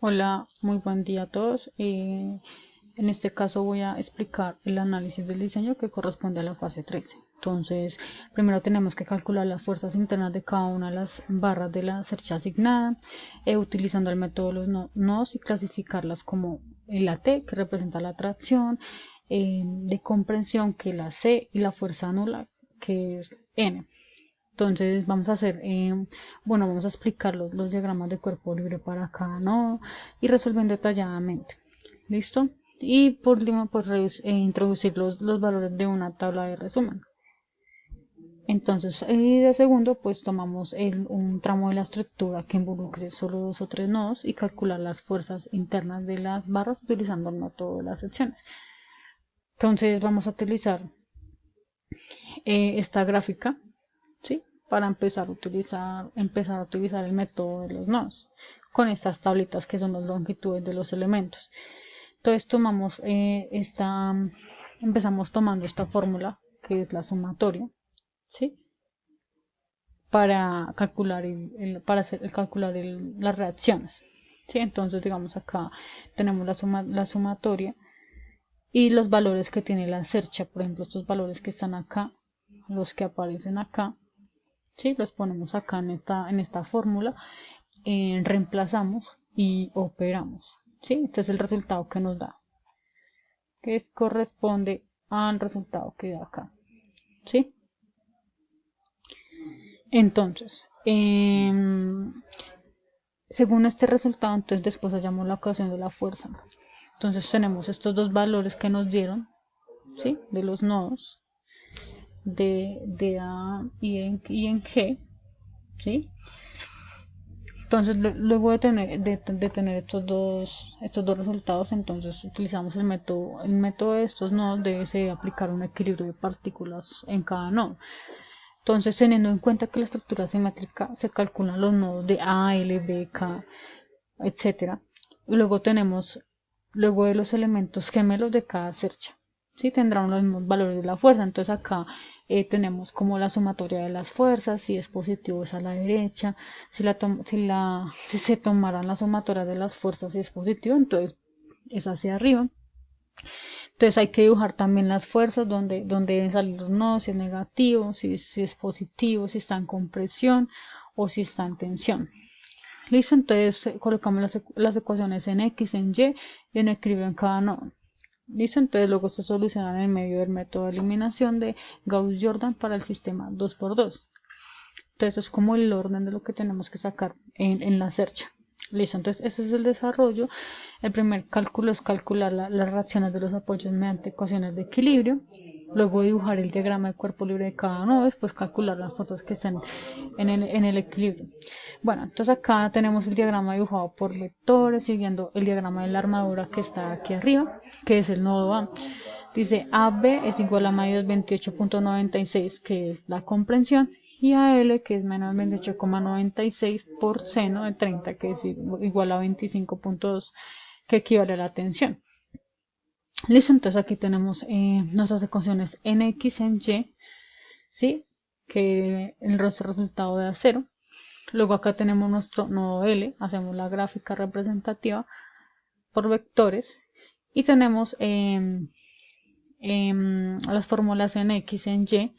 Hola, muy buen día a todos. En este caso voy a explicar el análisis del diseño que corresponde a la fase 13. Entonces, primero tenemos que calcular las fuerzas internas de cada una de las barras de la cercha asignada, utilizando el método de los nodos y clasificarlas como la T, que representa la tracción, de comprensión, que es la C, y la fuerza nula, que es N. Entonces vamos a hacer, vamos a explicar los diagramas de cuerpo libre para cada nodo y resolviendo detalladamente. ¿Listo? Y por último, pues introducir los valores de una tabla de resumen. Entonces, y de segundo, pues tomamos un tramo de la estructura que involucre solo 2 o 3 nodos y calcular las fuerzas internas de las barras utilizando el método de las secciones. Entonces vamos a utilizar esta gráfica, ¿sí? Para empezar a utilizar el método de los nodos con estas tablitas que son las longitudes de los elementos. Entonces empezamos tomando esta fórmula que es la sumatoria, ¿sí? Para calcular las reacciones, ¿sí? Entonces digamos acá tenemos la sumatoria y los valores que tiene la cercha. Por ejemplo, estos valores que están acá, los que aparecen acá, ¿sí? Los ponemos acá en esta fórmula, reemplazamos y operamos, ¿sí? Este es el resultado que nos da, que corresponde al resultado que da acá, ¿sí? Entonces, según este resultado, entonces después hallamos la ecuación de la fuerza. Entonces tenemos estos dos valores que nos dieron, ¿sí? De los nodos de A y en G, ¿sí? Entonces, luego de tener estos dos resultados, entonces utilizamos el método de estos nodos. Debe aplicar un equilibrio de partículas en cada nodo. Entonces, teniendo en cuenta que la estructura simétrica se calculan los nodos de A, L, B, K, etcétera. Y luego de los elementos gemelos de cada cercha, ¿sí? Tendrán los mismos valores de la fuerza. Entonces acá tenemos como la sumatoria de las fuerzas. Si es positivo es a la derecha, si se tomaran la sumatoria de las fuerzas, si es positivo, entonces es hacia arriba. Entonces hay que dibujar también las fuerzas donde deben salir los nodos, si es negativo, si es positivo, si está en compresión o si está en tensión. Listo, entonces colocamos las ecuaciones en X, en Y y en equilibrio en cada nodo. Listo, entonces luego se solucionan en medio del método de eliminación de Gauss-Jordan para el sistema 2×2. Entonces es como el orden de lo que tenemos que sacar en la cercha. Listo, entonces ese es el desarrollo. El primer cálculo es calcular las reacciones de los apoyos mediante ecuaciones de equilibrio. Luego dibujar el diagrama de cuerpo libre de cada nodo. Después calcular las fuerzas que están en el equilibrio. Bueno, entonces acá tenemos el diagrama dibujado por vectores, siguiendo el diagrama de la armadura que está aquí arriba, que es el nodo A. Dice AB es igual a menos 28.96, que es la comprensión, y AL, que es menos 28,96 por seno de 30, que es igual a 25.2, que equivale a la tensión. Listo, entonces aquí tenemos nuestras ecuaciones en X, en Y, ¿sí? Que el resultado da 0. Luego acá tenemos nuestro nodo L, hacemos la gráfica representativa por vectores y tenemos las fórmulas en X, en Y.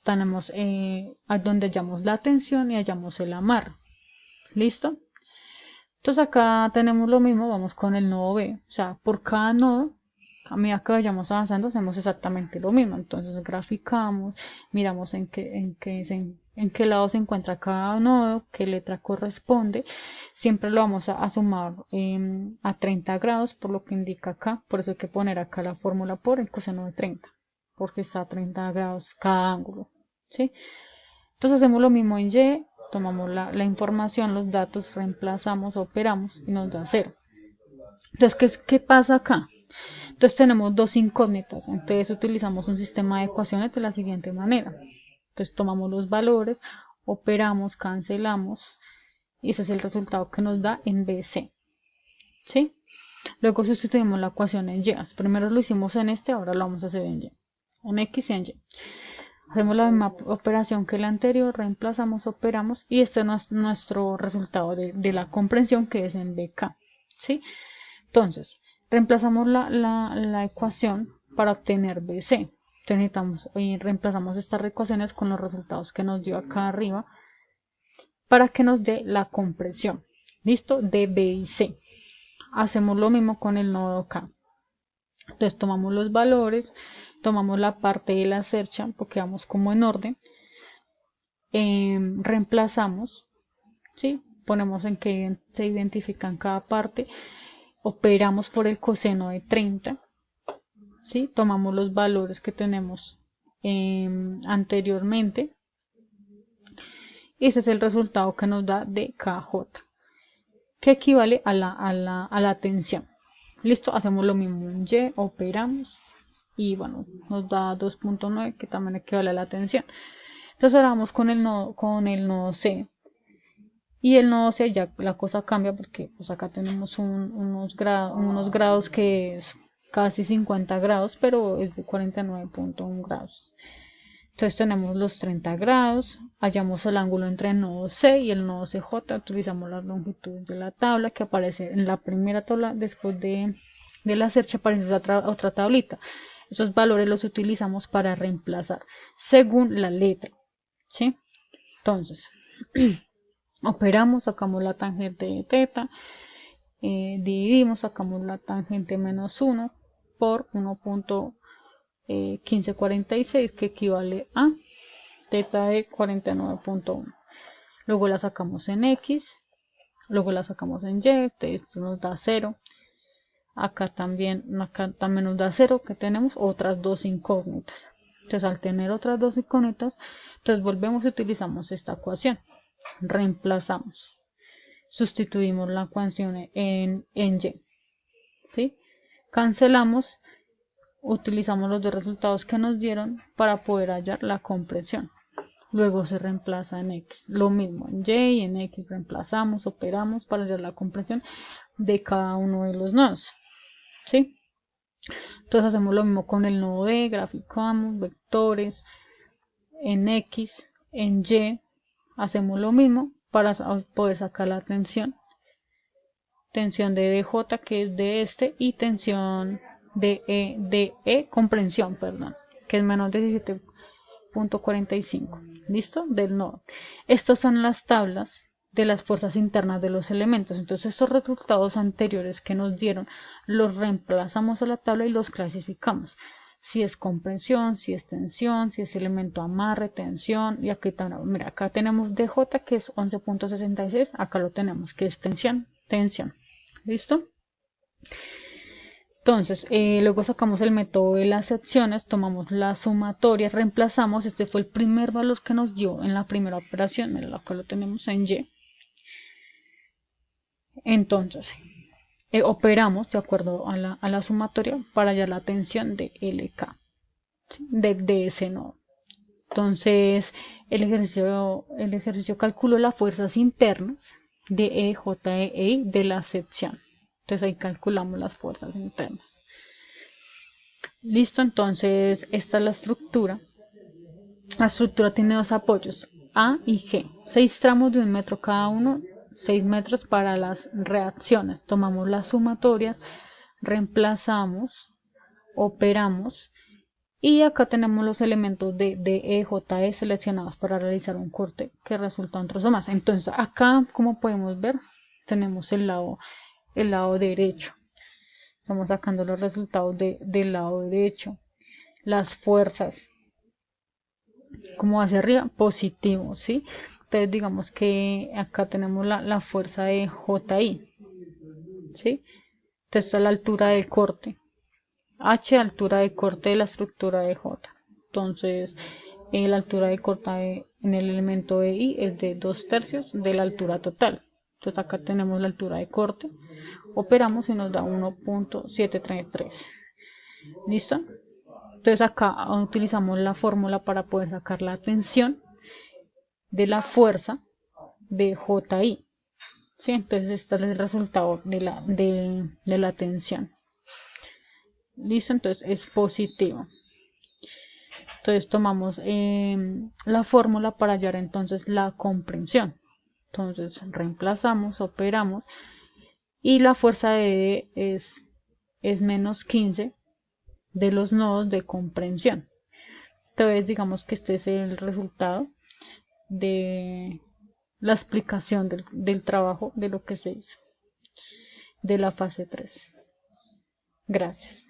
Tenemos donde hallamos la tensión y hallamos el amarre. ¿Listo? Entonces acá tenemos lo mismo, vamos con el nodo B. O sea, por cada nodo, a medida que vayamos avanzando, hacemos exactamente lo mismo. Entonces graficamos, miramos en qué lado se encuentra cada nodo, qué letra corresponde. Siempre lo vamos a sumar a 30 grados, por lo que indica acá. Por eso hay que poner acá la fórmula por el coseno de 30, porque está a 30 grados cada ángulo, ¿sí? Entonces hacemos lo mismo en Y, tomamos la información, los datos, reemplazamos, operamos y nos da 0. Entonces, ¿qué pasa acá? Entonces tenemos dos incógnitas. Entonces utilizamos un sistema de ecuaciones de la siguiente manera. Entonces tomamos los valores, operamos, cancelamos y ese es el resultado que nos da en BC, ¿sí? Luego sustituimos la ecuación en Y. Primero lo hicimos en ahora lo vamos a hacer en Y. En X y en Y. Hacemos la misma operación que la anterior, reemplazamos, operamos y este es nuestro resultado de la comprensión, que es en BK. ¿sí? Entonces, reemplazamos la ecuación para obtener BC. Entonces reemplazamos estas ecuaciones con los resultados que nos dio acá arriba para que nos dé la compresión. ¿Listo? De B y C. Hacemos lo mismo con el nodo K. Entonces tomamos los valores, tomamos la parte de la cercha porque vamos como en orden, reemplazamos, ¿sí? Ponemos en que se identifican cada parte, operamos por el coseno de 30, ¿sí? Tomamos los valores que tenemos anteriormente. Ese es el resultado que nos da de KJ, que equivale a la tensión. Listo, hacemos lo mismo en Y, operamos y bueno, nos da 2.9 que también equivale a la tensión. Entonces ahora vamos con el nodo C. Y el nodo C ya la cosa cambia porque pues acá tenemos unos grados que es casi 50 grados, pero es de 49.1 grados. Entonces tenemos los 30 grados, hallamos el ángulo entre el nodo C y el nodo CJ, utilizamos las longitudes de la tabla que aparece en la primera tabla, después de la cercha aparece otra tablita. Esos valores los utilizamos para reemplazar según la letra, ¿sí? Entonces, operamos, sacamos la tangente de teta, dividimos, sacamos la tangente menos 1 por 1.1546 que equivale a teta de 49.1. Luego la sacamos en X, luego la sacamos en Y, esto nos da 0. Acá también nos da 0, que tenemos otras dos incógnitas. Entonces al tener otras dos incógnitas, entonces volvemos y utilizamos esta ecuación. Reemplazamos, sustituimos la ecuación en Y, ¿sí? Cancelamos, utilizamos los dos resultados que nos dieron para poder hallar la compresión. Luego se reemplaza en X, lo mismo en Y y en X reemplazamos, operamos para hallar la compresión de cada uno de los nodos, ¿sí? Entonces hacemos lo mismo con el nodo D, graficamos vectores en X, en Y, hacemos lo mismo para poder sacar la tensión de DJ que es de este y tensión de comprensión, perdón, que es menos de 17.45, ¿listo? Del nodo. Estas son las tablas de las fuerzas internas de los elementos. Entonces estos resultados anteriores que nos dieron los reemplazamos a la tabla y los clasificamos. Si es comprensión, si es tensión, si es elemento amarre, tensión. Y aquí, mira, acá tenemos DJ que es 11.66, acá lo tenemos que es tensión. ¿Listo? Entonces, luego sacamos el método de las secciones, tomamos las sumatorias, reemplazamos, este fue el primer valor que nos dio en la primera operación, mira, acá lo tenemos en Y. Entonces, operamos de acuerdo a la sumatoria para hallar la tensión de LK, ¿sí? de ese nodo. Entonces, el ejercicio calculó las fuerzas internas de E, J, E, I de la sección. Entonces ahí calculamos las fuerzas internas. Listo, entonces esta es la estructura. La estructura tiene dos apoyos, A y G. 6 tramos de 1 metro cada uno, 6 metros para las reacciones. Tomamos las sumatorias, reemplazamos, operamos. Y acá tenemos los elementos de E, J, E seleccionados para realizar un corte que resulta un trozo más. Entonces acá, como podemos ver, tenemos el lado derecho. Estamos sacando los resultados del lado derecho. Las fuerzas, como hacia arriba, positivo, ¿sí? Entonces digamos que acá tenemos la fuerza de JI, ¿sí? Entonces esta es la altura del corte. H, altura de corte de la estructura de J. Entonces, la altura de corte en el elemento de I es de 2/3 de la altura total. Entonces acá tenemos la altura de corte. Operamos y nos da 1.733. ¿Listo? Entonces acá utilizamos la fórmula para poder sacar la tensión de la fuerza de JI. ¿Sí? Entonces este es el resultado de la tensión. Listo, entonces es positivo. Entonces tomamos la fórmula para hallar entonces la comprensión. Entonces reemplazamos, operamos y la fuerza de E es menos 15 de los nodos de comprensión. Entonces, digamos que este es el resultado de la explicación del trabajo de lo que se hizo de la fase 3. Gracias.